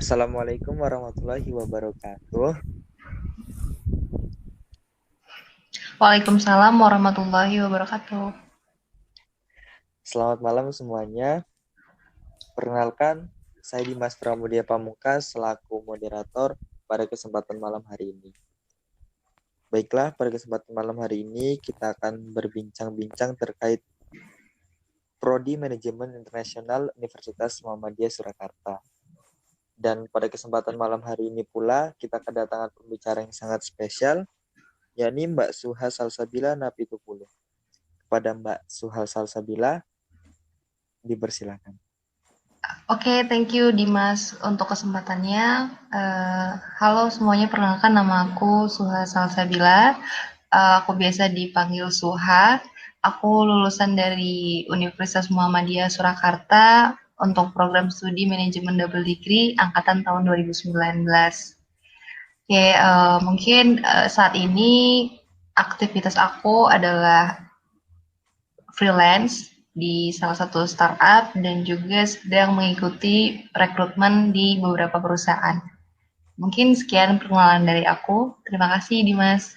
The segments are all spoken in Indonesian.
Assalamualaikum warahmatullahi wabarakatuh. Waalaikumsalam warahmatullahi wabarakatuh. Selamat malam semuanya. Perkenalkan, saya Dimas Pramudia Pamungkas selaku moderator pada kesempatan malam hari ini. Baiklah, pada kesempatan malam hari ini kita akan berbincang-bincang terkait Prodi Manajemen Internasional Universitas Muhammadiyah Surakarta. Dan pada kesempatan malam hari ini pula kita kedatangan pembicara yang sangat spesial, yakni Mbak Suha Salsabila Napitupulu. Kepada Mbak Suha Salsabila, dipersilakan. Oke, thank you Dimas untuk kesempatannya. Halo semuanya, perkenalkan nama aku Suha Salsabila. Aku biasa dipanggil Suha. Aku lulusan dari Universitas Muhammadiyah Surakarta untuk program studi manajemen double degree angkatan tahun 2019. Oke, mungkin saat ini aktivitas aku adalah freelance di salah satu startup dan juga sedang mengikuti rekrutmen di beberapa perusahaan. Mungkin sekian perkenalan dari aku. Terima kasih, Dimas.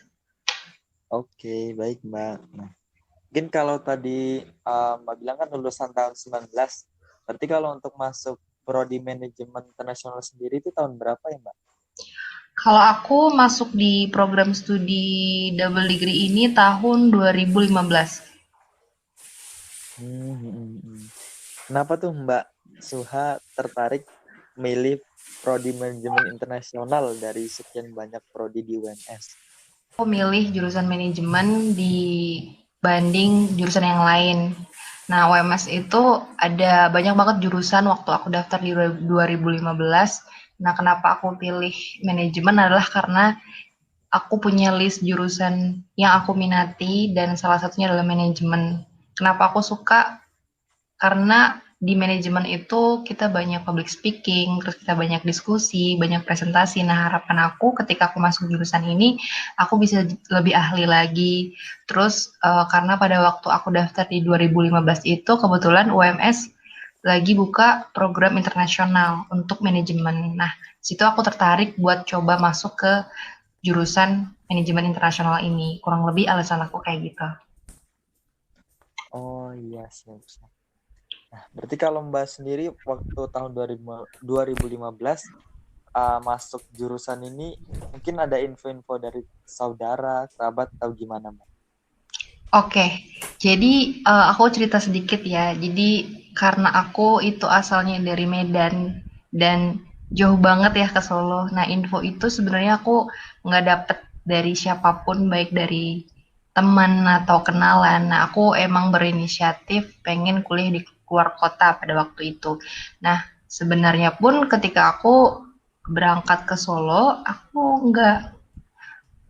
Oke, baik Mbak. Nah, mungkin kalau tadi Mbak bilang kan lulusan tahun 19, berarti kalau untuk masuk Prodi Manajemen Internasional sendiri itu tahun berapa ya Mbak? Kalau aku masuk di program studi double degree ini tahun 2015. Kenapa tuh Mbak Suha tertarik milih Prodi Manajemen Internasional dari sekian banyak prodi di UNS? Aku milih jurusan manajemen dibanding jurusan yang lain. Nah, UMS itu ada banyak banget jurusan waktu aku daftar di 2015. Nah, kenapa aku pilih manajemen adalah karena aku punya list jurusan yang aku minati dan salah satunya adalah manajemen. Kenapa aku suka? Karena di manajemen itu kita banyak public speaking, terus kita banyak diskusi, banyak presentasi. Nah, harapan aku ketika aku masuk jurusan ini, aku bisa lebih ahli lagi. Terus karena pada waktu aku daftar di 2015 itu kebetulan UMS lagi buka program internasional untuk manajemen. Nah, situ aku tertarik buat coba masuk ke jurusan manajemen internasional ini. Kurang lebih alasan aku kayak gitu. Oh iya, siap, siap. Nah, berarti kalau Mbak sendiri waktu tahun 2015 masuk jurusan ini, mungkin ada info-info dari saudara, kerabat, atau gimana Mbak? Oke, jadi aku cerita sedikit ya. Jadi karena aku itu asalnya dari Medan dan jauh banget ya ke Solo. Nah, info itu sebenarnya aku nggak dapet dari siapapun, baik dari teman atau kenalan. Nah, aku emang berinisiatif pengen kuliah di luar kota pada waktu itu. Nah, sebenarnya pun ketika aku berangkat ke Solo, aku nggak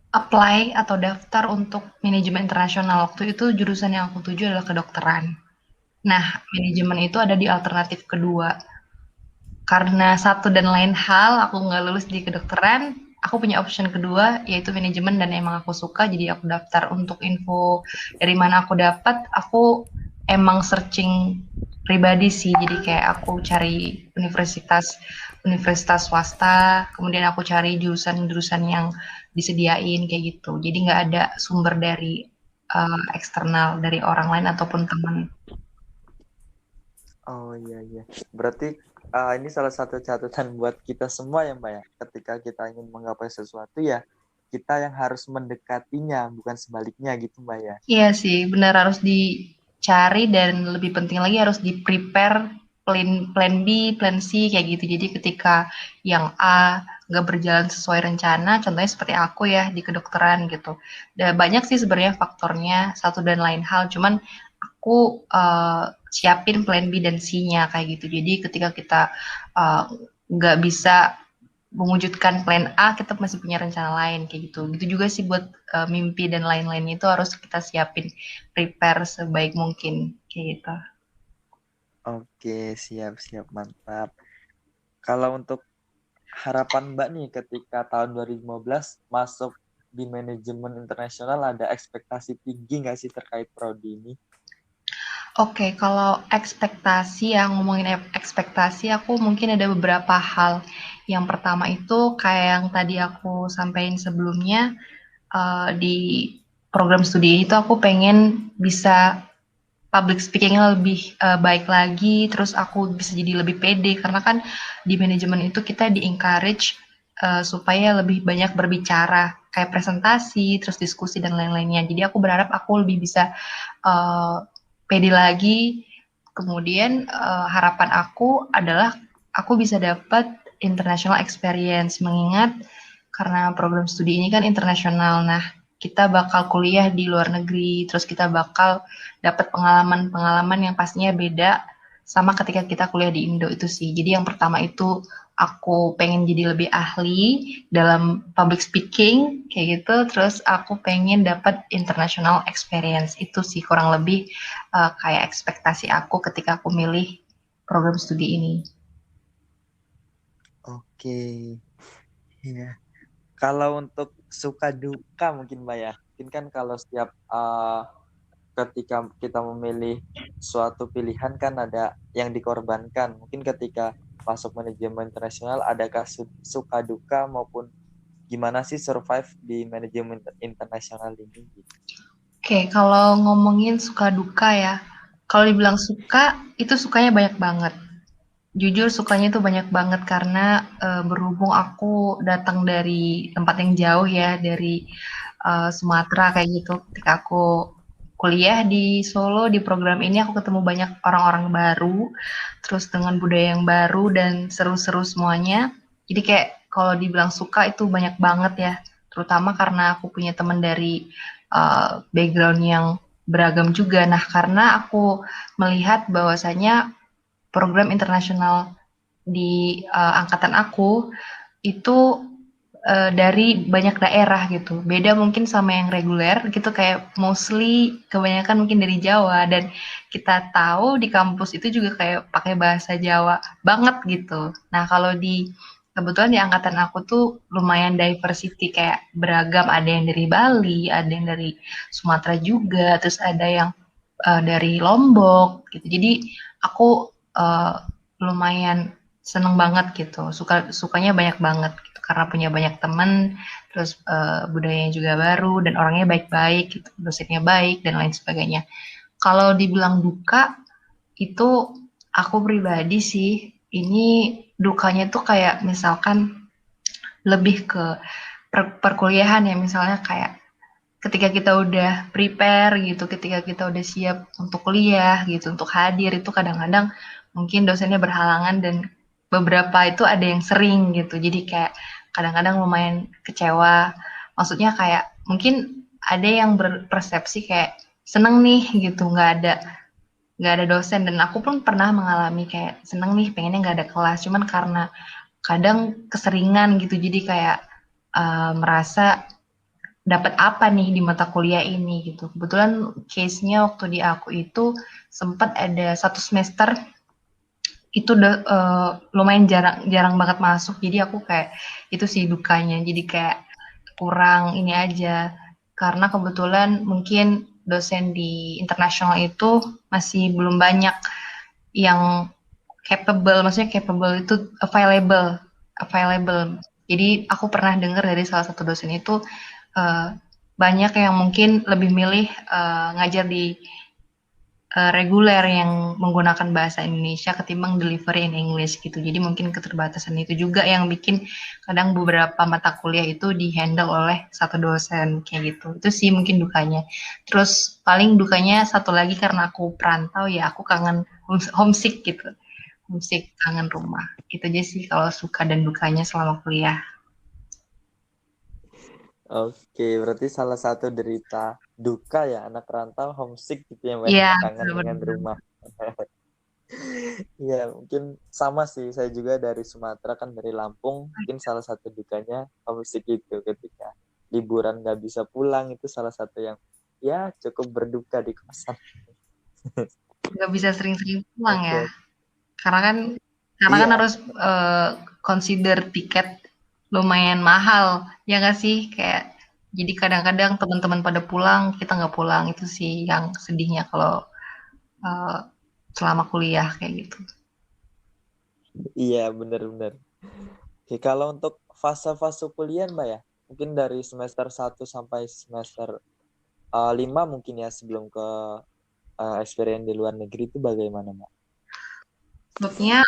apply atau daftar untuk manajemen internasional. Waktu itu jurusan yang aku tuju adalah kedokteran. Nah, manajemen itu ada di alternatif kedua. Karena satu dan lain hal, aku nggak lulus di kedokteran, aku punya option kedua, yaitu manajemen, dan emang aku suka, jadi aku daftar. Untuk info dari mana aku dapat, aku emang searching pribadi sih, jadi kayak aku cari universitas universitas swasta, kemudian aku cari jurusan-jurusan yang disediain kayak gitu. Jadi nggak ada sumber dari eksternal dari orang lain ataupun teman. Oh iya iya. Berarti ini salah satu catatan buat kita semua ya Mbak ya. Ketika kita ingin menggapai sesuatu ya kita yang harus mendekatinya bukan sebaliknya gitu Mbak ya. Iya sih, benar harus dicari dan lebih penting lagi harus di-prepare plan B, plan C kayak gitu. Jadi ketika yang A nggak berjalan sesuai rencana, contohnya seperti aku ya di kedokteran gitu. Dan banyak sih sebenarnya faktornya satu dan lain hal, cuman aku siapin plan B dan C-nya kayak gitu. Jadi ketika kita eh, nggak bisa mewujudkan plan A, kita masih punya rencana lain kayak gitu. Gitu juga sih buat mimpi dan lain-lainnya itu harus kita siapin, prepare sebaik mungkin kayak gitu. Oke, siap-siap mantap. Kalau untuk harapan Mbak nih ketika tahun 2015 masuk di manajemen internasional ada ekspektasi tinggi nggak sih terkait prodi ini? Oke, kalau ekspektasi ya, ngomongin ekspektasi, aku mungkin ada beberapa hal. Yang pertama itu kayak yang tadi aku sampaikan sebelumnya, di program studi ini tuh aku pengen bisa public speaking-nya lebih baik lagi, terus aku bisa jadi lebih pede karena kan di manajemen itu kita di-encourage supaya lebih banyak berbicara, kayak presentasi, terus diskusi dan lain-lainnya. Jadi aku berharap aku lebih bisa uh, pede lagi. Kemudian harapan aku adalah aku bisa dapat international experience, mengingat karena program studi ini kan internasional. Nah, kita bakal kuliah di luar negeri, terus kita bakal dapat pengalaman-pengalaman yang pastinya beda sama ketika kita kuliah di Indo itu sih. Jadi yang pertama itu aku pengen jadi lebih ahli dalam public speaking kayak gitu, terus aku pengen dapat international experience. Itu sih kurang lebih kayak ekspektasi aku ketika aku milih program studi ini. Oke, iya. Kalau untuk suka duka mungkin Mbak ya. Mungkin kan kalau setiap ketika kita memilih suatu pilihan kan ada yang dikorbankan. Mungkin ketika masuk manajemen internasional adakah suka duka maupun gimana sih survive di manajemen internasional ini? Oke, kalau ngomongin suka duka ya, kalau dibilang suka, itu sukanya banyak banget. Jujur sukanya itu banyak banget karena berhubung aku datang dari tempat yang jauh ya, dari Sumatera kayak gitu. Ketika aku kuliah di Solo di program ini aku ketemu banyak orang-orang baru, terus dengan budaya yang baru dan seru-seru semuanya. Jadi kayak kalau dibilang suka itu banyak banget ya, terutama karena aku punya teman dari background yang beragam juga. Nah, karena aku melihat bahwasanya program internasional di angkatan aku itu dari banyak daerah gitu. Beda mungkin sama yang reguler gitu kayak mostly kebanyakan mungkin dari Jawa dan kita tahu di kampus itu juga kayak pakai bahasa Jawa banget gitu. Nah, kalau di kebetulan di angkatan aku tuh lumayan diversity kayak beragam, ada yang dari Bali, ada yang dari Sumatera juga, terus ada yang dari Lombok gitu. Jadi aku lumayan seneng banget gitu, sukanya banyak banget gitu karena punya banyak temen, terus budayanya juga baru dan orangnya baik-baik gitu, dosennya baik dan lain sebagainya. Kalau dibilang duka itu aku pribadi sih ini dukanya tuh kayak misalkan lebih ke perkuliahan ya, misalnya kayak ketika kita udah prepare gitu, ketika kita udah siap untuk kuliah gitu, untuk hadir itu kadang-kadang mungkin dosennya berhalangan dan beberapa itu ada yang sering gitu. Jadi kayak kadang-kadang lumayan kecewa. Maksudnya kayak mungkin ada yang berpersepsi kayak seneng nih gitu, nggak ada dosen dan aku pun pernah mengalami kayak seneng nih pengennya nggak ada kelas, cuman karena kadang keseringan gitu, jadi kayak merasa dapat apa nih di mata kuliah ini gitu. Kebetulan case-nya waktu di aku itu sempat ada satu semester itu lumayan jarang jarang banget masuk. Jadi aku kayak itu sih dukanya. Jadi kayak kurang ini aja. Karena kebetulan mungkin dosen di internasional itu masih belum banyak yang capable, maksudnya capable itu available, available. Jadi aku pernah dengar dari salah satu dosen itu uh, banyak yang mungkin lebih milih ngajar di reguler yang menggunakan bahasa Indonesia ketimbang delivery in English gitu. Jadi mungkin keterbatasan itu juga yang bikin kadang beberapa mata kuliah itu di-handle oleh satu dosen kayak gitu. Itu sih mungkin dukanya. Terus paling dukanya satu lagi karena aku perantau ya aku kangen homesick gitu. Homesick, kangen rumah. Itu aja sih kalau suka dan dukanya selama kuliah. Oke, berarti salah satu derita duka ya anak rantau homesick gitu ya Mbak, Iya, kangen dengan benar-benar. rumah. Iya, mungkin sama sih. Saya juga dari Sumatera kan dari Lampung. Mungkin salah satu dukanya homesick itu ketika liburan nggak bisa pulang itu salah satu yang ya cukup berduka di kosan. Nggak bisa sering-sering pulang ya. Oke, Karena kan iya, harus consider tiket lumayan mahal, ya nggak sih? Kayak jadi kadang-kadang teman-teman pada pulang, kita nggak pulang. Itu sih yang sedihnya kalau uh, selama kuliah kayak gitu. Iya, benar-benar. Oke, kalau untuk fase-fase kuliah, Mbak ya, mungkin dari semester 1 sampai semester 5 mungkin ya sebelum ke experience di luar negeri itu bagaimana, Mbak? Sebabnya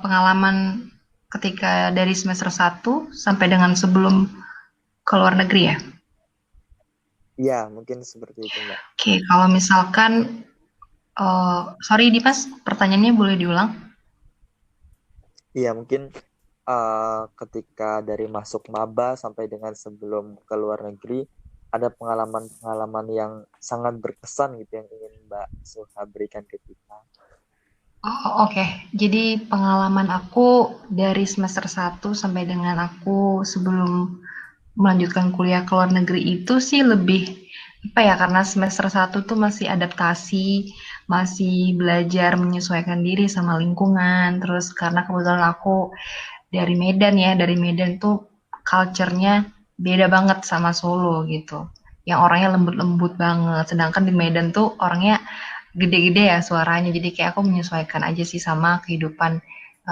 pengalaman ketika dari semester 1 sampai dengan sebelum ke luar negeri ya. Iya, mungkin seperti itu, Mbak. Oke, kalau misalkan sorry Dimas, pertanyaannya boleh diulang? Iya, mungkin ketika dari masuk maba sampai dengan sebelum ke luar negeri, ada pengalaman-pengalaman yang sangat berkesan gitu yang ingin Mbak Suha berikan ke kita. Oh, oke. Jadi pengalaman aku dari semester 1 sampai dengan aku sebelum melanjutkan kuliah ke luar negeri itu sih lebih apa ya, karena semester 1 tuh masih adaptasi, masih belajar menyesuaikan diri sama lingkungan. Terus karena kebetulan aku dari Medan ya, dari Medan tuh culture-nya beda banget sama Solo gitu. Yang orangnya lembut-lembut banget, sedangkan di Medan tuh orangnya gede-gede ya suaranya. Jadi kayak aku menyesuaikan aja sih sama kehidupan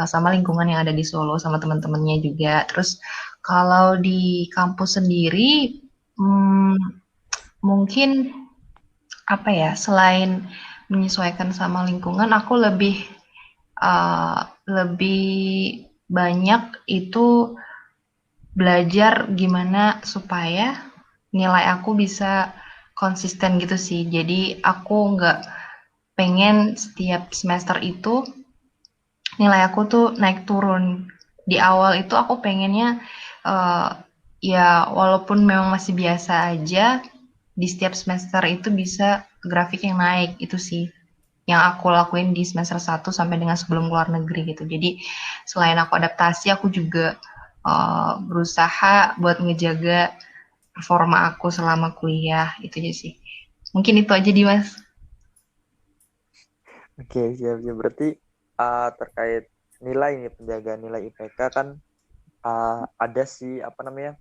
sama lingkungan yang ada di Solo sama teman-temannya juga. Terus kalau di kampus sendiri hmm, mungkin apa ya, selain menyesuaikan sama lingkungan, aku lebih banyak itu belajar gimana supaya nilai aku bisa konsisten gitu sih. Jadi aku nggak pengen setiap semester itu nilai aku tuh naik turun. Di awal itu aku pengennya uh, ya walaupun memang masih biasa aja, di setiap semester itu bisa grafik yang naik itu sih yang aku lakuin di semester 1 sampai dengan sebelum keluar negeri gitu. Jadi selain aku adaptasi, aku juga berusaha buat ngejaga performa aku selama kuliah itu aja sih. Mungkin itu aja Dimas. Oke, siap, siap. Berarti terkait nilai nih, penjagaan nilai IPK kan ada sih apa namanya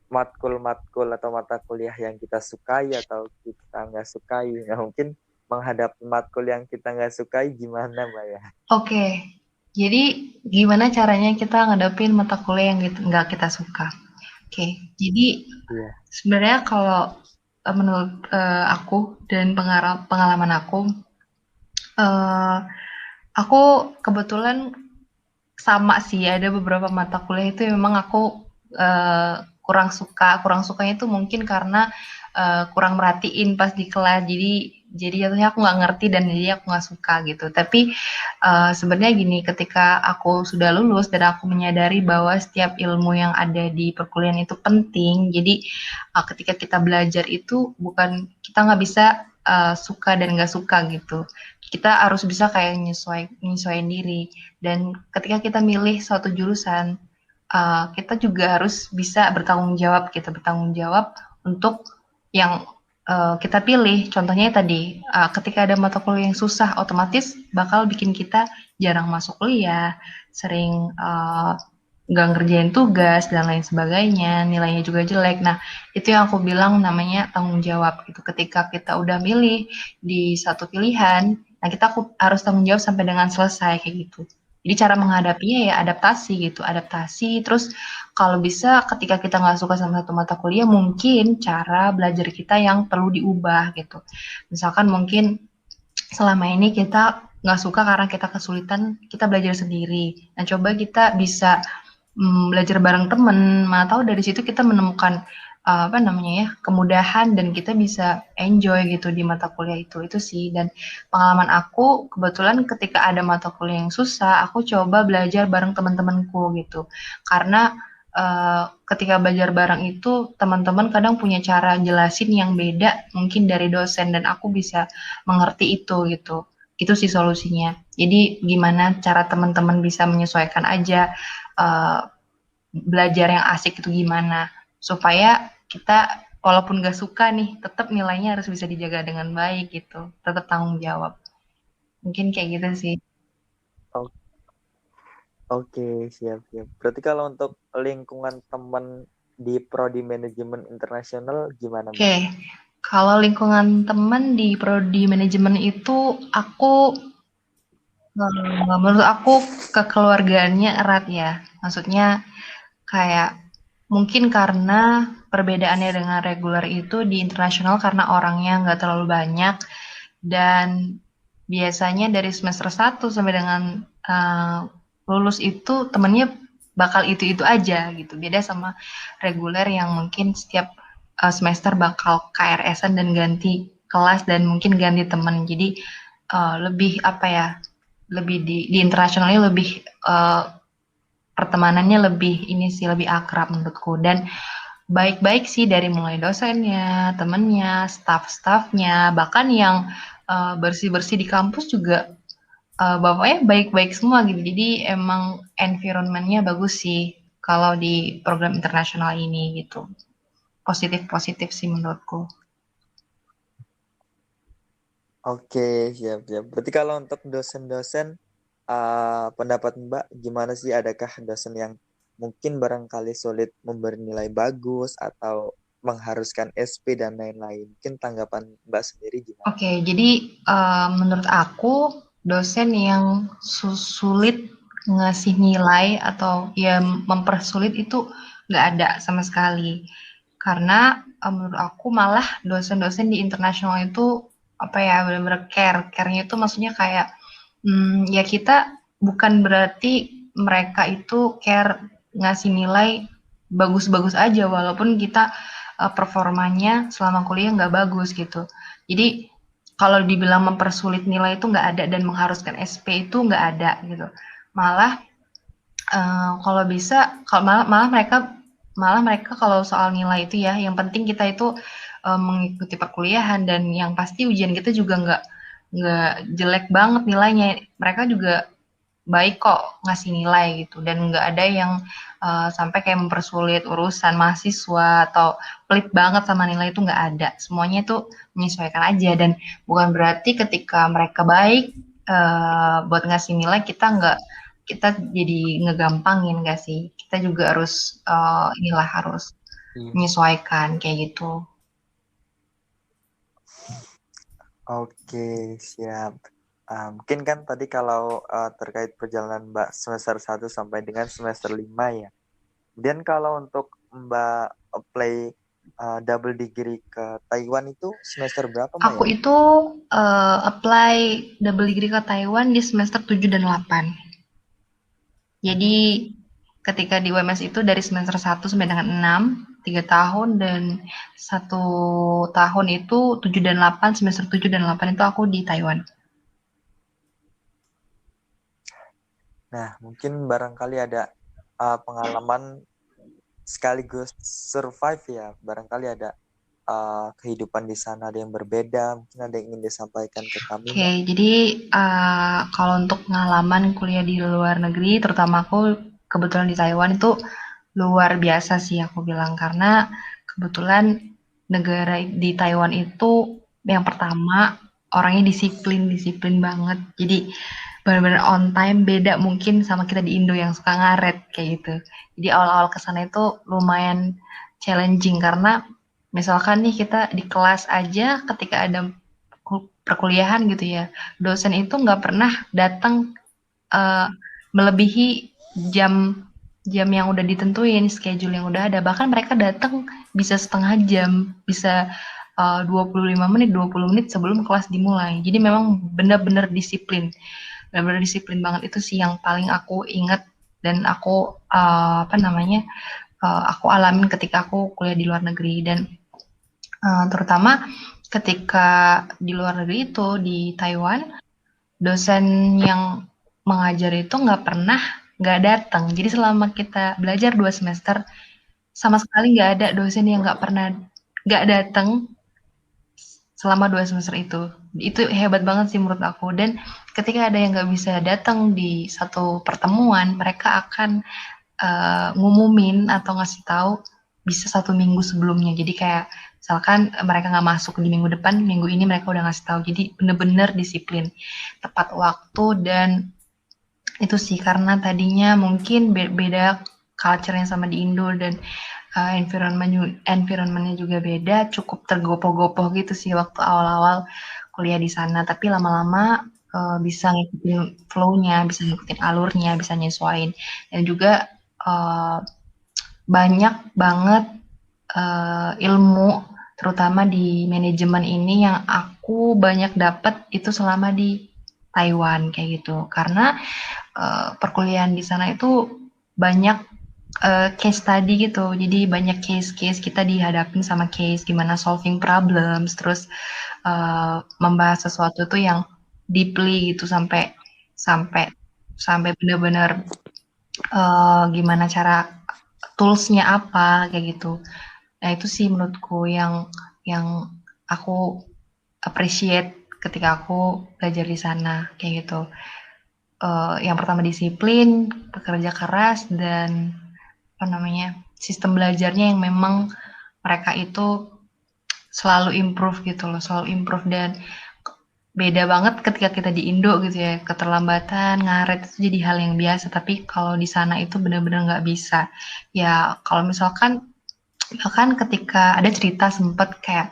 matkul-matkul atau mata kuliah yang kita sukai atau kita nggak sukai. Nah, mungkin menghadapi matkul yang kita nggak sukai gimana, Mbak ya? Oke, jadi gimana caranya kita ngadepin mata kuliah yang nggak kita suka? Oke, jadi Iya. sebenarnya kalau menurut aku dan pengalaman eh, aku kebetulan sama sih, ada beberapa mata kuliah itu yang memang aku kurang suka. Kurang sukanya itu mungkin karena kurang merhatiin pas di kelas. Jadi jatuhnya aku nggak ngerti dan jadi aku nggak suka gitu. Tapi sebenarnya gini, ketika aku sudah lulus dan aku menyadari bahwa setiap ilmu yang ada di perkuliahan itu penting. Jadi ketika kita belajar itu bukan kita nggak bisa suka dan nggak suka gitu. Kita harus bisa kayak nyesuaiin diri. Dan ketika kita milih suatu jurusan, kita juga harus bisa bertanggung jawab gitu, bertanggung jawab untuk yang kita pilih. Contohnya tadi, ketika ada mata kuliah yang susah, otomatis bakal bikin kita jarang masuk kuliah, sering nggak ngerjain tugas dan lain sebagainya, nilainya juga jelek. Nah, itu yang aku bilang namanya tanggung jawab gitu. Ketika kita udah milih di satu pilihan, nah kita harus tanggung jawab sampai dengan selesai kayak gitu. Jadi cara menghadapinya ya adaptasi gitu, adaptasi. Terus kalau bisa ketika kita nggak suka sama satu mata kuliah, mungkin cara belajar kita yang perlu diubah gitu. Misalkan mungkin selama ini kita nggak suka karena kita kesulitan, kita belajar sendiri. Nah coba kita bisa belajar bareng temen, mana tahu dari situ kita menemukan apa namanya ya kemudahan dan kita bisa enjoy gitu di mata kuliah itu sih. Dan pengalaman aku kebetulan ketika ada mata kuliah yang susah aku coba belajar bareng teman-temanku gitu karena ketika belajar bareng itu teman-teman kadang punya cara jelasin yang beda mungkin dari dosen dan aku bisa mengerti itu gitu. Itu sih solusinya. Jadi gimana cara teman-teman bisa menyesuaikan aja uh, belajar yang asik itu gimana supaya kita walaupun gak suka nih tetap nilainya harus bisa dijaga dengan baik gitu, tetap tanggung jawab, mungkin kayak gitu sih. O- Oke, siap, siap. Berarti kalau untuk lingkungan teman di prodi manajemen internasional gimana, Oke, Mbak? Kalau lingkungan teman di prodi manajemen itu, aku menurut aku kekeluargaannya erat ya. Maksudnya kayak mungkin karena perbedaannya dengan reguler itu di internasional karena orangnya nggak terlalu banyak dan biasanya dari semester 1 sampai dengan lulus itu temennya bakal itu-itu aja gitu. Beda sama reguler yang mungkin setiap semester bakal KRS-an dan ganti kelas dan mungkin ganti temen. Jadi lebih apa ya? Lebih di internasionalnya lebih uh, pertemanannya lebih ini sih lebih akrab menurutku dan baik-baik sih dari mulai dosennya, temennya, staff-staffnya, bahkan yang bersih-bersih di kampus juga bapaknya baik-baik semua gitu. Jadi emang environmentnya bagus sih kalau di program internasional ini gitu. Positif-positif sih menurutku. Oke, siap, siap. Berarti kalau untuk dosen-dosen, pendapat Mbak gimana sih? Adakah dosen yang mungkin barangkali sulit memberi nilai bagus atau mengharuskan SP dan lain-lain? Mungkin tanggapan Mbak sendiri gimana? Oke, jadi menurut aku dosen yang sulit ngasih nilai atau ya mempersulit itu nggak ada sama sekali. Karena menurut aku malah dosen-dosen di internasional itu apa ya benar-benar care-nya itu maksudnya kayak ya kita bukan berarti mereka itu care ngasih nilai bagus-bagus aja walaupun kita performanya selama kuliah nggak bagus gitu. Jadi kalau dibilang mempersulit nilai itu nggak ada dan mengharuskan SP itu nggak ada gitu. Malah kalau bisa kalau malah mereka kalau soal nilai itu ya yang penting kita itu mengikuti perkuliahan dan yang pasti ujian kita juga nggak jelek banget nilainya. Mereka juga baik kok ngasih nilai gitu dan nggak ada yang sampai kayak mempersulit urusan mahasiswa atau pelit banget sama nilai itu nggak ada. Semuanya itu menyesuaikan aja dan bukan berarti ketika mereka baik buat ngasih nilai kita jadi ngegampangin nggak sih? Kita juga harus inilah harus Iya. menyesuaikan kayak gitu. Oke, siap. Mungkin kan tadi kalau terkait perjalanan Mbak semester 1 sampai dengan semester 5 ya. Kemudian kalau untuk Mbak apply double degree ke Taiwan itu semester berapa Mbak Aku ya? itu apply double degree ke Taiwan di semester 7 dan 8. Jadi ketika di UMS itu dari semester 1 sampai dengan 6, 3 tahun dan 1 tahun itu 7 dan 8, semester 7 dan 8 itu aku di Taiwan. Nah, mungkin barangkali ada pengalaman sekaligus survive ya. Barangkali ada kehidupan di sana ada yang berbeda. Mungkin ada yang ingin disampaikan ke kami, Oke, Mbak. jadi kalau untuk pengalaman kuliah di luar negeri, terutama aku kebetulan di Taiwan itu luar biasa sih aku bilang karena kebetulan negara di Taiwan itu yang pertama orangnya disiplin disiplin banget. Jadi benar-benar on time beda mungkin sama kita di Indo yang suka ngaret kayak gitu. Jadi awal-awal kesana itu lumayan challenging karena misalkan nih kita di kelas aja ketika ada perkuliahan gitu ya, dosen itu nggak pernah datang uh, melebihi jam jam yang udah ditentuin, schedule yang udah ada. Bahkan mereka datang bisa setengah jam, bisa 25 menit, 20 menit sebelum kelas dimulai. Jadi memang benar-benar disiplin. Benar-benar disiplin banget itu sih yang paling aku ingat dan aku apa namanya aku alamin ketika aku kuliah di luar negeri dan terutama ketika di luar negeri itu di Taiwan dosen yang mengajar itu nggak datang. Jadi selama kita belajar 2 semester sama sekali nggak ada dosen yang nggak datang selama 2 semester itu. Itu hebat banget sih menurut aku. Dan ketika ada yang nggak bisa datang di satu pertemuan, mereka akan ngumumin atau ngasih tahu bisa 1 minggu sebelumnya. Jadi kayak misalkan mereka nggak masuk di minggu depan, minggu ini mereka udah ngasih tahu. Jadi bener-bener disiplin, tepat waktu dan itu sih karena tadinya mungkin beda culture-nya sama di Indo dan environment-nya juga beda, cukup tergopoh-gopoh gitu sih waktu awal-awal kuliah di sana. Tapi lama-lama bisa ngikutin flow-nya, bisa ngikutin alurnya, bisa nyesuaiin. Dan juga uh, banyak banget ilmu, terutama di manajemen ini yang aku banyak dapat itu selama di Taiwan kayak gitu. Karena perkuliahan di sana itu banyak case study gitu. Jadi banyak case-case kita dihadapin sama case gimana solving problems, terus membahas sesuatu tuh yang deeply gitu sampai sampai sampai benar-benar gimana cara toolsnya apa kayak gitu. Nah itu sih menurutku yang aku appreciate ketika aku belajar di sana kayak gitu. Yang pertama disiplin, bekerja keras dan apa namanya sistem belajarnya yang memang mereka itu selalu improve gitu loh, selalu improve dan beda banget ketika kita di Indo gitu ya, keterlambatan, ngaret itu jadi hal yang biasa, tapi kalau di sana itu benar-benar nggak bisa. Ya kalau misalkan bahkan ketika ada cerita sempet kayak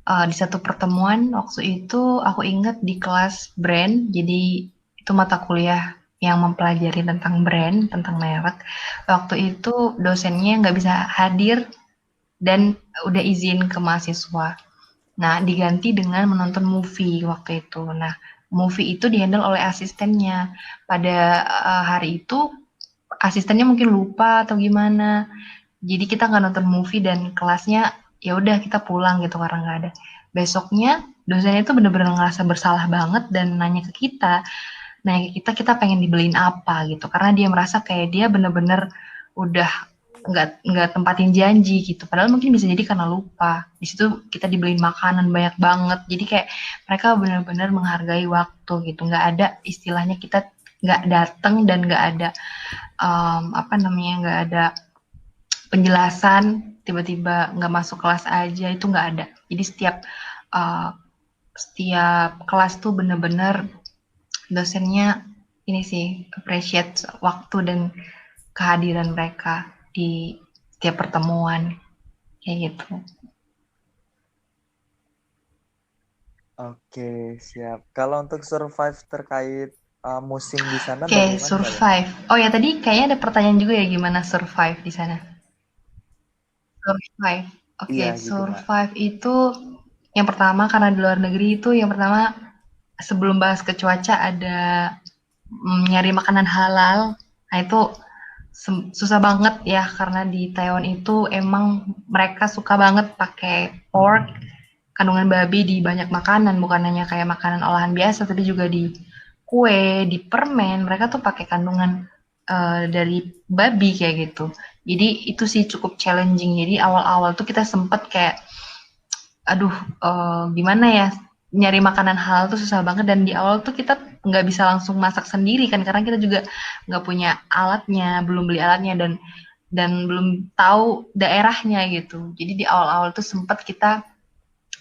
di satu pertemuan waktu itu aku inget di kelas brand, jadi itu mata kuliah yang mempelajari tentang brand, tentang merek. Waktu itu dosennya nggak bisa hadir dan udah izin ke mahasiswa. Nah, diganti dengan menonton movie waktu itu. Nah, movie itu dihandle oleh asistennya. Pada hari itu asistennya mungkin lupa atau gimana. Jadi kita nggak nonton movie dan kelasnya ya udah kita pulang gitu karena nggak ada. Besoknya dosennya itu bener-bener ngerasa bersalah banget dan nanya ke kita kita pengen dibeliin apa gitu karena dia merasa kayak dia bener-bener udah nggak tempatin janji gitu. Padahal mungkin bisa jadi karena lupa. Di situ kita dibeliin makanan banyak banget. Jadi kayak mereka benar-benar menghargai waktu gitu. Nggak ada istilahnya kita nggak datang dan nggak ada apa namanya nggak ada penjelasan tiba-tiba nggak masuk kelas aja itu nggak ada. Jadi uh, setiap kelas tuh bener-bener dosennya ini sih appreciate waktu dan kehadiran mereka di setiap pertemuan kayak gitu. Oke, siap. Kalau untuk survive terkait musim di sana Oke, bagaimana, Mbak ya? survive. Oh ya tadi kayaknya ada pertanyaan juga ya gimana survive di sana. Survive. Oke, Iya, gitu, Mbak. survive itu yang pertama karena di luar negeri itu yang pertama sebelum bahas ke cuaca ada nyari makanan halal. Nah itu susah banget ya karena di Taiwan itu emang mereka suka banget pakai pork, kandungan babi di banyak makanan, bukan hanya kayak makanan olahan biasa, tapi juga di kue, di permen, mereka tuh pakai kandungan dari babi kayak gitu. Jadi itu sih cukup challenging. Jadi awal-awal tuh kita sempet kayak aduh gimana ya nyari makanan halal tuh susah banget dan di awal tuh kita nggak bisa langsung masak sendiri kan karena kita juga nggak punya alatnya belum beli alatnya dan belum tahu daerahnya gitu jadi di awal-awal tuh sempat kita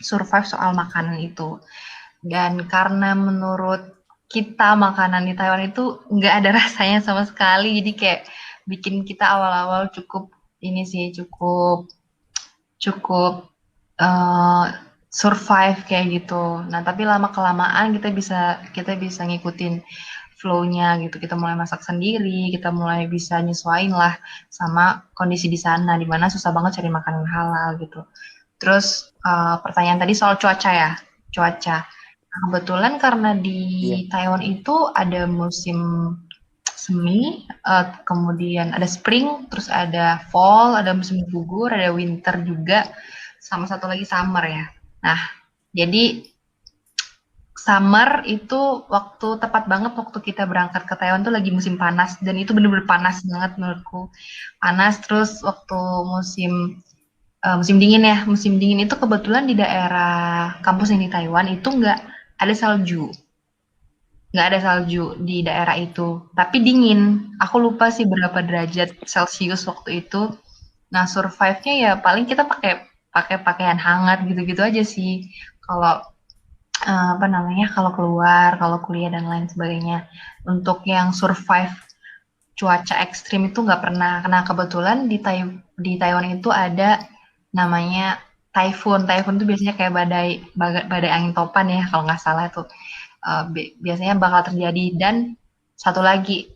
survive soal makanan itu dan karena menurut kita makanan di Taiwan itu nggak ada rasanya sama sekali jadi kayak bikin kita awal-awal cukup ini sih cukup cukup uh, survive kayak gitu. Nah, tapi lama kelamaan kita bisa ngikutin flow-nya gitu. Kita mulai masak sendiri, kita mulai bisa nyesuaiin lah sama kondisi di sana, di mana susah banget cari makanan halal gitu. Terus pertanyaan tadi soal cuaca ya, cuaca. Nah, kebetulan karena di Iya. Taiwan itu ada musim semi, kemudian ada spring, terus ada fall, ada musim gugur, ada winter juga, sama satu lagi summer ya. Nah, jadi summer itu waktu tepat banget waktu kita berangkat ke Taiwan tuh lagi musim panas dan itu bener-bener panas banget menurutku. Panas terus waktu musim dingin ya, musim dingin itu kebetulan di daerah kampus yang di Taiwan itu ada salju nggak ada salju di daerah itu, tapi dingin. Aku lupa sih berapa derajat Celcius waktu itu. Nah, survive-nya ya paling kita pakai pakai pakaian hangat gitu-gitu aja sih. Kalau apa namanya, kalau keluar, kalau kuliah dan lain sebagainya. Untuk yang survive cuaca ekstrim itu nggak pernah. Nah, kebetulan di Taiwan itu ada namanya typhoon. Typhoon itu biasanya kayak badai angin topan ya kalau nggak salah itu. Biasanya bakal terjadi dan satu lagi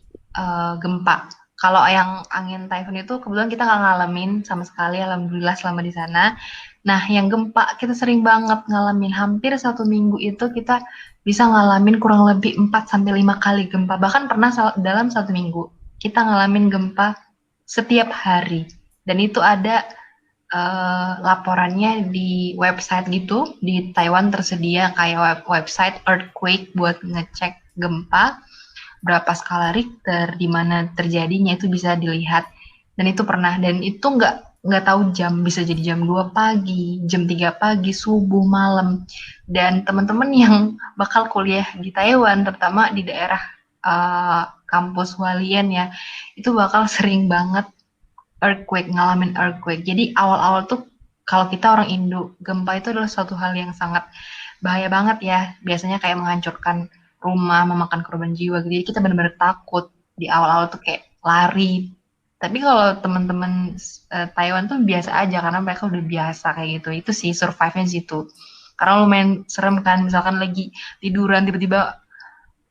gempa. Kalau yang angin typhoon itu kebetulan kita nggak ngalamin sama sekali, alhamdulillah selama di sana. Nah, yang gempa kita sering banget ngalamin. Hampir 1 minggu itu kita bisa ngalamin kurang lebih 4 sampai 5 kali gempa. Bahkan pernah dalam 1 minggu kita ngalamin gempa setiap hari. Dan itu ada laporannya di website gitu. Di Taiwan tersedia kayak website earthquake buat ngecek gempa, berapa skala Richter, di mana terjadinya itu bisa dilihat. Dan itu pernah, dan itu nggak tahu jam, bisa jadi jam 2 pagi, jam 3 pagi, subuh, malam. Dan teman-teman yang bakal kuliah di Taiwan, terutama di daerah kampus Hualien ya, itu bakal sering banget ngalamin earthquake. Jadi awal-awal tuh kalau kita orang Indo, gempa itu adalah suatu hal yang sangat bahaya banget ya. Biasanya kayak menghancurkan rumah, memakan korban jiwa gitu. Jadi kita benar-benar takut di awal-awal tuh kayak lari. Tapi kalau teman-teman Taiwan tuh biasa aja karena mereka udah biasa kayak gitu. Itu sih survive-nya situ. Karena lumayan serem kan, misalkan lagi tiduran tiba-tiba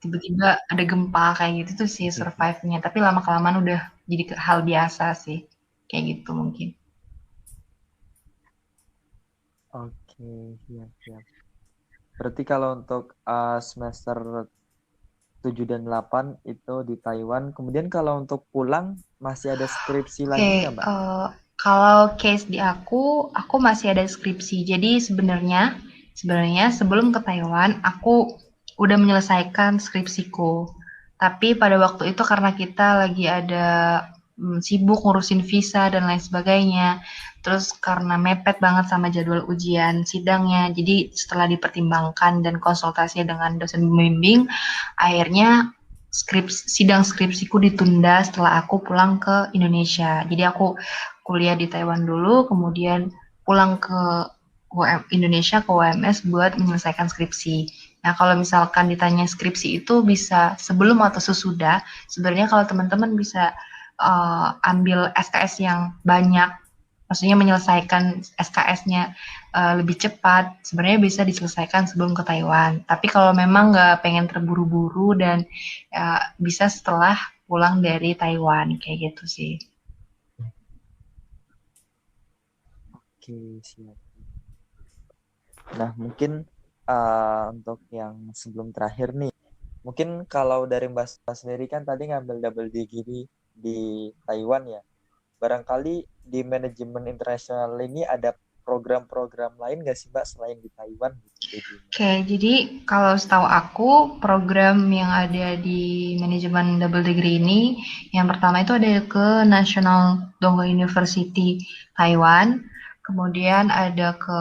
tiba-tiba ada gempa kayak gitu tuh sih survive-nya. Tapi lama-kelamaan udah jadi hal biasa sih. Kayak gitu mungkin. Oke, siap, siap. Berarti kalau untuk semester 7 dan 8 itu di Taiwan. Kemudian kalau untuk pulang masih ada skripsi lagi Oke, nggak, Mbak? kalau case di aku masih ada skripsi. Jadi sebenarnya sebelum ke Taiwan, aku udah menyelesaikan skripsiku. Tapi pada waktu itu karena kita lagi ada sibuk ngurusin visa dan lain sebagainya, terus karena mepet banget sama jadwal ujian sidangnya, jadi setelah dipertimbangkan dan konsultasi dengan dosen pembimbing, akhirnya sidang skripsiku ditunda setelah aku pulang ke Indonesia. Jadi aku kuliah di Taiwan dulu, kemudian pulang ke Indonesia ke UMS buat menyelesaikan skripsi. Nah, kalau misalkan ditanya skripsi itu bisa sebelum atau sesudah, sebenarnya kalau teman-teman bisa ambil SKS yang banyak, maksudnya menyelesaikan SKS-nya lebih cepat, sebenarnya bisa diselesaikan sebelum ke Taiwan. Tapi kalau memang nggak pengen terburu-buru dan bisa setelah pulang dari Taiwan, kayak gitu sih. Oke, siap. Nah, mungkin untuk yang sebelum terakhir nih, mungkin kalau dari Mbak sendiri kan tadi ngambil double degree di Taiwan ya. Barangkali di manajemen internasional ini ada program-program lain nggak sih Mbak selain di Taiwan gitu? Oke, jadi kalau setahu aku program yang ada di manajemen double degree ini, yang pertama itu ada ke National Dongga University Taiwan, kemudian ada ke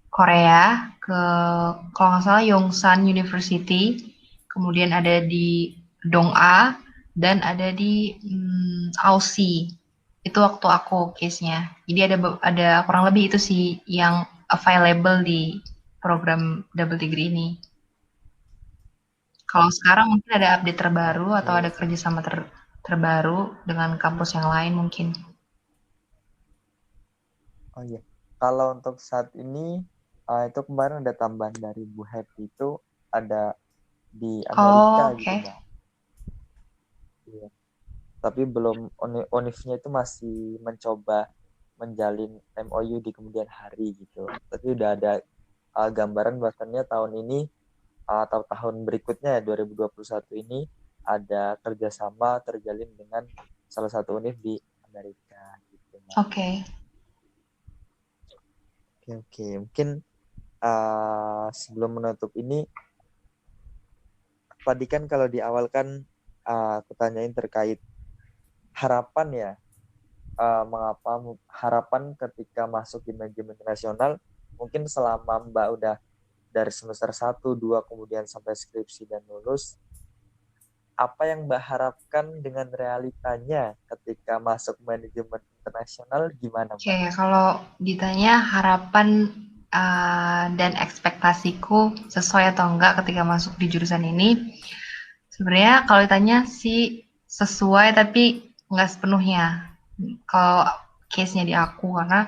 Korea, ke kalau nggak salah Yongsan University, kemudian ada di Dong-A, dan ada di Aussie. Itu waktu aku case-nya. Jadi ada kurang lebih itu sih yang available di program double degree ini. Kalau sekarang mungkin ada update terbaru atau ada Oke. kerjasama terbaru dengan kampus yang lain mungkin. Oh iya. Kalau untuk saat ini itu kemarin ada tambahan dari Bu Happy itu ada di Amerika Oh, gitu oke. Mbak. Iya. Tapi belum Onifnya itu masih mencoba menjalin MOU di kemudian hari gitu. Tapi udah ada gambaran bahwasannya tahun ini atau tahun berikutnya ya 2021 ini ada kerjasama terjalin dengan salah satu univ di Amerika gitu Mbak. Oke. Oke, oke. Mungkin sebelum menutup ini, tadi kan kalau di awal kan aku tanyain terkait harapan ya, mengapa harapan ketika masuk di manajemen internasional, mungkin selama Mbak udah dari semester 1, 2, kemudian sampai skripsi dan lulus, apa yang Mbak harapkan dengan realitanya ketika masuk manajemen internasional gimana Oke, Mbak? kalau ditanya harapan dan ekspektasiku sesuai atau enggak ketika masuk di jurusan ini, sebenarnya kalau ditanya sih sesuai tapi nggak sepenuhnya. Kalau case-nya di aku karena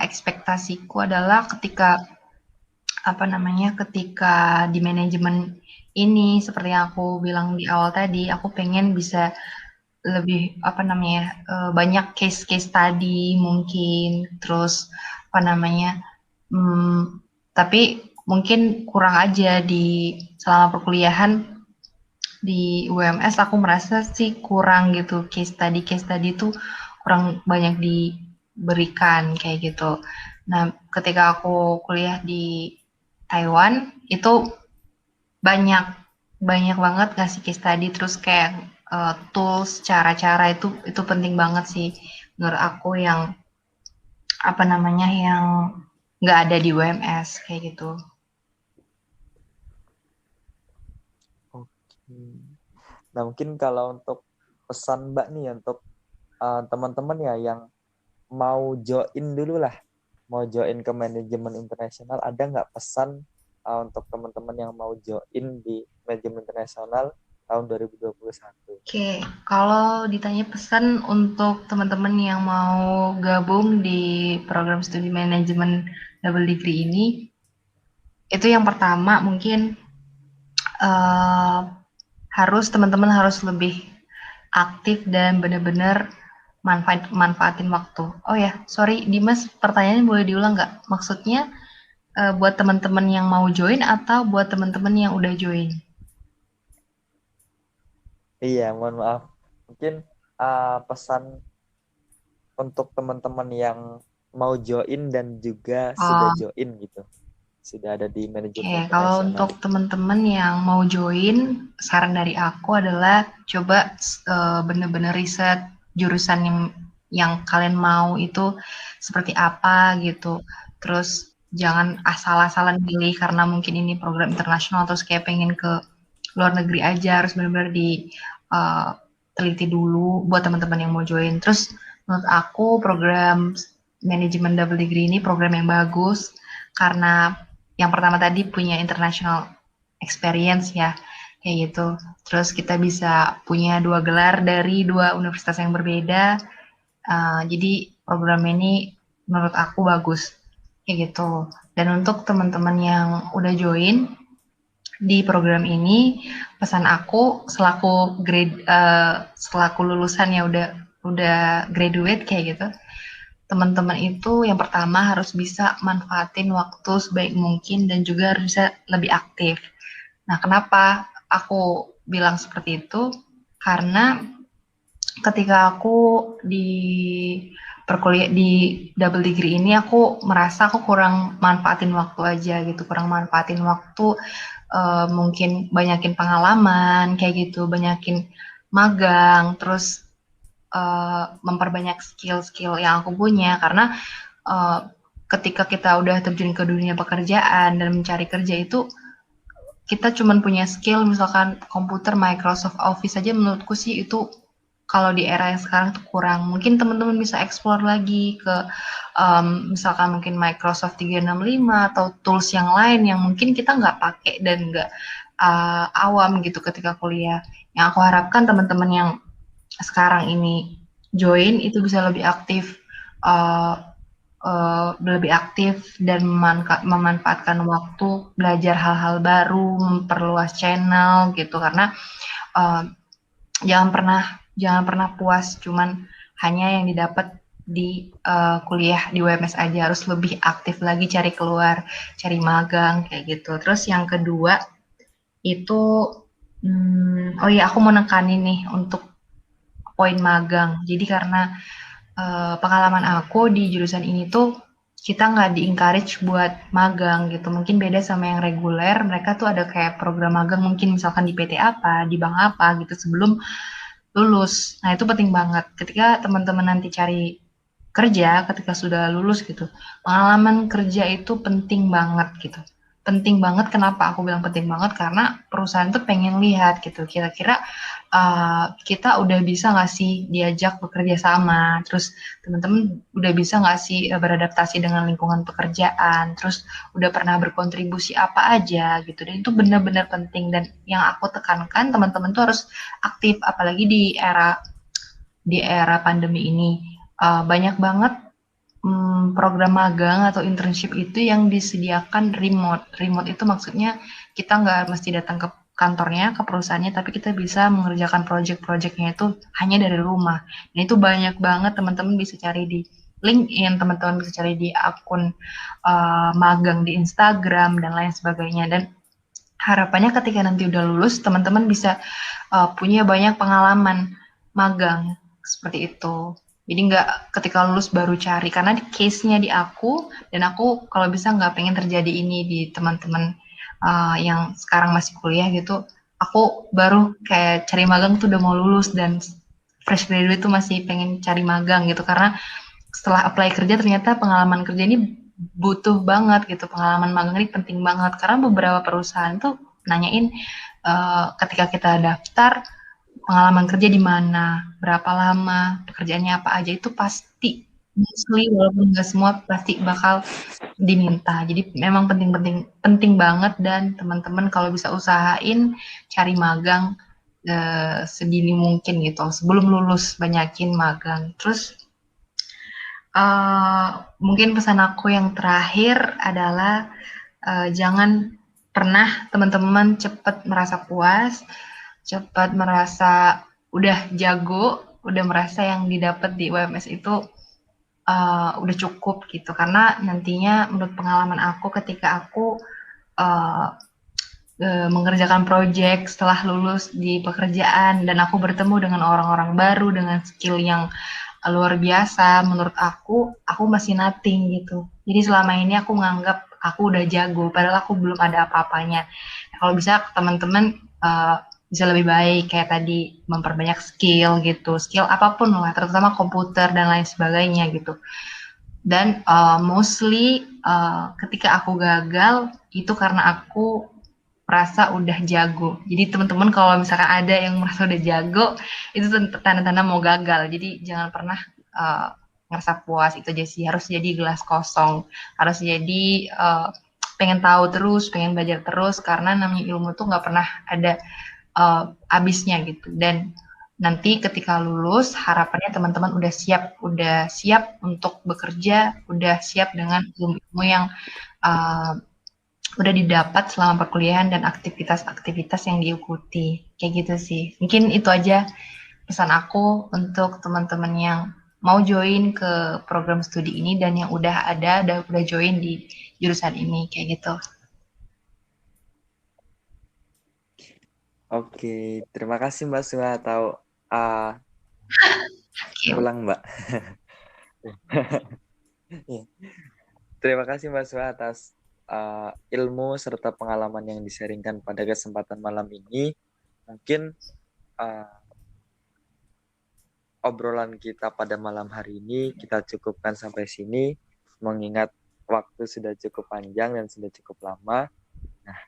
ekspektasiku adalah ketika di manajemen ini seperti yang aku bilang di awal tadi, aku pengen bisa lebih banyak case-case tadi mungkin, terus apa namanya, tapi mungkin kurang aja di selama perkuliahan di UMS aku merasa sih kurang gitu case tadi tuh kurang banyak diberikan kayak gitu. Nah, ketika aku kuliah di Taiwan itu banyak banyak banget ngasih case study terus kayak tools cara-cara itu penting banget sih menurut aku yang yang nggak ada di UMS kayak gitu. Oke. Nah, mungkin kalau untuk pesan Mbak nih untuk teman-teman ya yang mau join dulu lah, mau join ke manajemen internasional, ada nggak pesan untuk teman-teman yang mau join di manajemen internasional tahun 2021? Oke, kalau ditanya pesan untuk teman-teman yang mau gabung di program studi manajemen double degree ini, itu yang pertama mungkin eh, teman-teman harus lebih aktif dan benar-benar manfaatin waktu. Oh ya, sorry Dimas, pertanyaannya boleh diulang nggak? Maksudnya buat teman-teman yang mau join atau buat teman-teman yang udah join? Iya, mohon maaf. Mungkin pesan untuk teman-teman yang mau join dan juga sudah Oh, join gitu, sudah ada di oke, manajemen kalau internasional. untuk teman-teman yang mau join, saran dari aku adalah coba bener-bener riset jurusan yang kalian mau itu seperti apa gitu. Terus jangan asal-asalan pilih karena mungkin ini program internasional terus kayak pengen ke luar negeri aja, harus benar-benar teliti dulu buat teman-teman yang mau join. Terus menurut aku program manajemen double degree ini program yang bagus karena yang pertama tadi punya international experience ya kayak gitu. Terus kita bisa punya 2 gelar dari 2 universitas yang berbeda. Jadi program ini menurut aku bagus kayak gitu. Dan untuk teman-teman yang udah join di program ini, pesan aku selaku lulusan ya udah graduate kayak gitu. Teman-teman itu yang pertama harus bisa manfaatin waktu sebaik mungkin dan juga harus bisa lebih aktif. Nah, kenapa aku bilang seperti itu? Karena ketika aku di di double degree ini aku merasa aku kurang manfaatin waktu aja gitu, kurang manfaatin waktu mungkin banyakin pengalaman kayak gitu, banyakin magang, terus memperbanyak skill-skill yang aku punya karena uh, ketika kita udah terjun ke dunia pekerjaan dan mencari kerja itu kita cuma punya skill misalkan komputer Microsoft Office aja menurutku sih itu kalau di era yang sekarang tuh kurang. Mungkin teman-teman bisa explore lagi ke misalkan mungkin Microsoft 365 atau tools yang lain yang mungkin kita nggak pakai dan nggak awam gitu ketika kuliah. Yang aku harapkan teman-teman yang sekarang ini join itu bisa uh, lebih aktif dan memanfaatkan waktu belajar hal-hal baru, memperluas channel gitu karena uh, jangan pernah jangan pernah puas cuman hanya yang didapat di kuliah di UMS aja, harus lebih aktif lagi cari keluar, cari magang kayak gitu. Terus yang kedua itu oh iya aku mau nekanin nih untuk poin magang. Jadi karena pengalaman aku di jurusan ini tuh kita nggak di-encourage buat magang gitu. Mungkin beda sama yang reguler, mereka tuh ada kayak program magang mungkin misalkan di PT apa, di bank apa gitu sebelum lulus. Nah, itu penting banget. Ketika teman-teman nanti cari kerja, ketika sudah lulus gitu, pengalaman kerja itu penting banget gitu. penting banget. Kenapa aku bilang penting banget? Karena perusahaan tuh pengen lihat gitu, kira-kira kita udah bisa nggak sih diajak bekerja sama, terus teman-teman udah bisa nggak sih beradaptasi dengan lingkungan pekerjaan, terus udah pernah berkontribusi apa aja gitu. Dan itu benar-benar penting, dan yang aku tekankan teman-teman tuh harus aktif, apalagi di era pandemi ini. Banyak banget program magang atau internship itu yang disediakan remote. Remote itu maksudnya kita nggak mesti datang ke kantornya, ke perusahaannya, tapi kita bisa mengerjakan project-projectnya itu hanya dari rumah. Dan itu banyak banget, teman-teman bisa cari di LinkedIn, teman-teman bisa cari di akun magang di Instagram dan lain sebagainya. Dan harapannya ketika nanti udah lulus, teman-teman bisa punya banyak pengalaman magang seperti itu. Jadi nggak ketika lulus baru cari, karena case-nya di aku, dan aku kalau bisa nggak pengen terjadi ini di teman-teman yang sekarang masih kuliah gitu. Aku baru kayak cari magang tuh udah mau lulus, dan fresh graduate tuh masih pengen cari magang gitu, karena setelah apply kerja ternyata pengalaman kerja ini butuh banget gitu, pengalaman magang ini penting banget, karena beberapa perusahaan tuh nanyain ketika kita daftar pengalaman kerja di mana, berapa lama, pekerjaannya apa aja, itu pasti mostly, walaupun nggak semua, pasti bakal diminta. Jadi memang penting-penting penting banget, dan teman-teman kalau bisa usahain cari magang sedini mungkin gitu. Sebelum lulus banyakin magang. Terus mungkin pesan aku yang terakhir adalah jangan pernah teman-teman cepat merasa puas, cepat merasa udah jago, udah merasa yang didapat di UMS itu udah cukup gitu. Karena nantinya menurut pengalaman aku ketika aku uh, mengerjakan project setelah lulus di pekerjaan, dan aku bertemu dengan orang-orang baru dengan skill yang luar biasa, menurut aku masih nothing gitu. Jadi selama ini aku menganggap aku udah jago, padahal aku belum ada apa-apanya. Kalau bisa teman-teman bisa lebih baik, kayak tadi memperbanyak skill gitu, skill apapun lah, terutama komputer dan lain sebagainya gitu. Dan mostly ketika aku gagal itu karena aku merasa udah jago. Jadi teman-teman kalau misalkan ada yang merasa udah jago, itu tanda-tanda mau gagal. Jadi jangan pernah ngerasa puas, itu aja sih. Harus jadi gelas kosong, harus jadi pengen tahu terus, pengen belajar terus, karena namanya ilmu tuh nggak pernah ada habisnya gitu. Dan nanti ketika lulus, harapannya teman-teman udah siap untuk bekerja, udah siap dengan ilmu-ilmu yang uh, udah didapat selama perkuliahan dan aktivitas-aktivitas yang diikuti. Kayak gitu sih. Mungkin itu aja pesan aku untuk teman-teman yang mau join ke program studi ini, dan yang udah join di jurusan ini kayak gitu. Oke, terima kasih Mbak Suha atau Oke. ulang Mbak. Terima kasih Mbak Suha atas ilmu serta pengalaman yang disaringkan pada kesempatan malam ini. Mungkin obrolan kita pada malam hari ini kita cukupkan sampai sini, mengingat waktu sudah cukup panjang dan sudah cukup lama. Nah,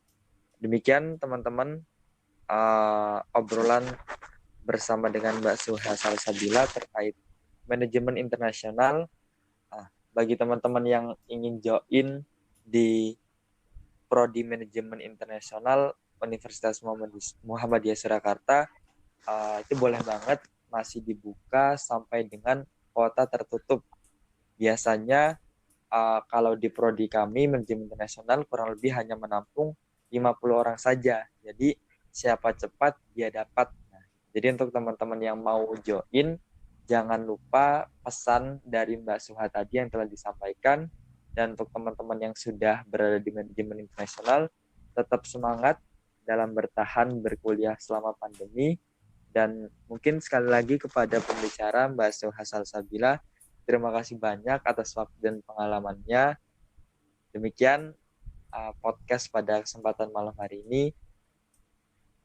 demikian teman-teman obrolan bersama dengan Mbak Suha Salsabila terkait manajemen internasional. Bagi teman-teman yang ingin join di Prodi Manajemen Internasional Universitas Muhammadiyah Surakarta, itu boleh banget, masih dibuka sampai dengan kuota tertutup. Biasanya kalau di prodi kami manajemen internasional kurang lebih hanya menampung 50 orang saja. Jadi siapa cepat dia dapat. Nah, jadi untuk teman-teman yang mau join, jangan lupa pesan dari Mbak Suha tadi yang telah disampaikan. Dan untuk teman-teman yang sudah berada di manajemen internasional, tetap semangat dalam bertahan berkuliah selama pandemi. Dan mungkin sekali lagi kepada pembicara Mbak Suha Salsabila, terima kasih banyak atas waktu dan pengalamannya. Demikian podcast pada kesempatan malam hari ini.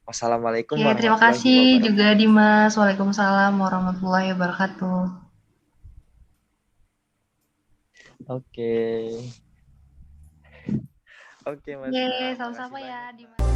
Wassalamualaikum Oke, terima warahmatullahi kasih juga wabarakatuh. Dimas. Waalaikumsalam warahmatullahi wabarakatuh. Oke. Oke Mas Oke, Pram, makasih sama-sama ya banyak Dimas. Mas.